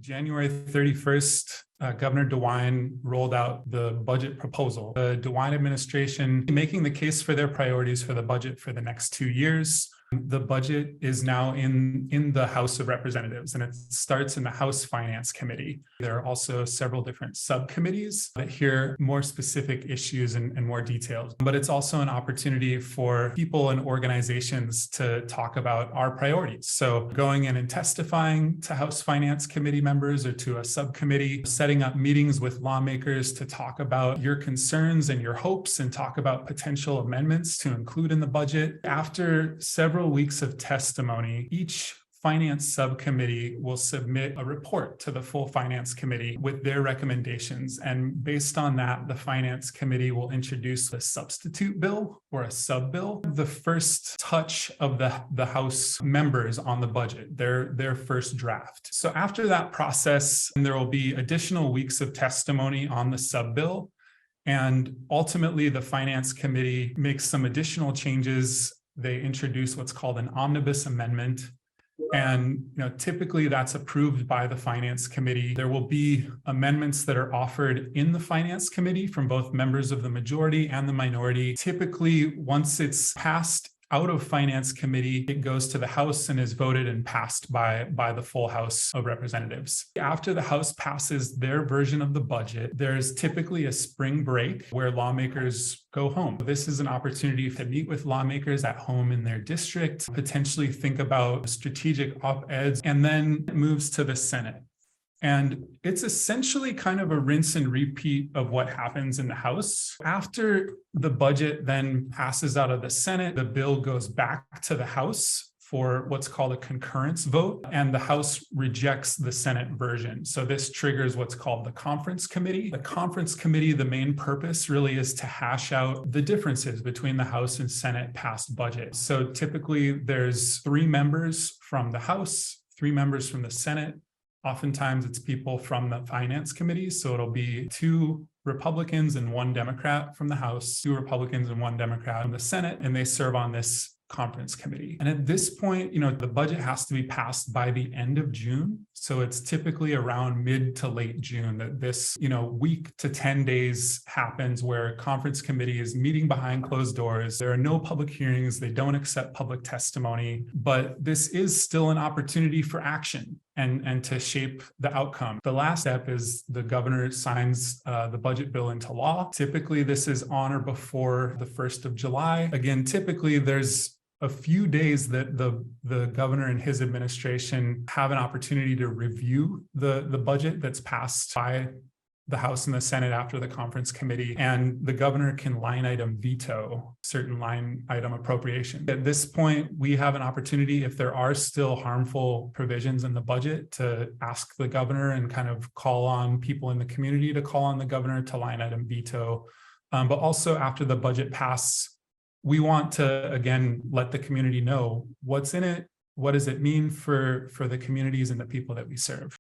January 31st, Governor DeWine rolled out the budget proposal. The DeWine administration making the case for their priorities for the budget for the next 2 years. The budget is now in the House of Representatives, and it starts in the House Finance Committee. There are also several different subcommittees that hear more specific issues and more details. But it's also an opportunity for people and organizations to talk about our priorities. So going in and testifying to House Finance Committee members or to a subcommittee, setting up meetings with lawmakers to talk about your concerns and your hopes and talk about potential amendments to include in the budget. After several weeks of testimony, each finance subcommittee will submit a report to the full finance committee with their recommendations. And based on that, the finance committee will introduce a substitute bill or a sub bill, the first touch of the House members on the budget, their first draft. So after that process, there will be additional weeks of testimony on the sub bill. And ultimately, the finance committee makes some additional changes. They introduce what's called an omnibus amendment. And typically that's approved by the finance committee. There will be amendments that are offered in the finance committee from both members of the majority and the minority. Typically, once it's passed out of finance committee, it goes to the House and is voted and passed by the full House of Representatives. After the House passes their version of the budget, there's typically a spring break where lawmakers go home. This is an opportunity to meet with lawmakers at home in their district, potentially think about strategic op-eds, and then it moves to the Senate. And it's essentially kind of a rinse and repeat of what happens in the House. After the budget then passes out of the Senate, the bill goes back to the House for what's called a concurrence vote, and the House rejects the Senate version. So this triggers what's called the conference committee. The conference committee, the main purpose really is to hash out the differences between the House and Senate passed budget. So typically there's 3 members from the House, 3 members from the Senate. Oftentimes it's people from the finance committee. So it'll be 2 Republicans and 1 Democrat from the House, 2 Republicans and 1 Democrat from the Senate, and they serve on this conference committee. And at this point, the budget has to be passed by the end of June. So it's typically around mid to late June that this, week to 10 days happens where conference committee is meeting behind closed doors. There are no public hearings. They don't accept public testimony, but this is still an opportunity for action and to shape the outcome. The last step is the governor signs the budget bill into law. Typically, this is on or before the 1st of July. Again, typically there's a few days that the governor and his administration have an opportunity to review the budget that's passed by the House and the Senate after the conference committee, and the governor can line item veto certain line item appropriation. At this point, we have an opportunity, if there are still harmful provisions in the budget, to ask the governor and kind of call on people in the community to call on the governor to line item veto. But also after the budget passes, we want to, again, let the community know what's in it, what does it mean for the communities and the people that we serve.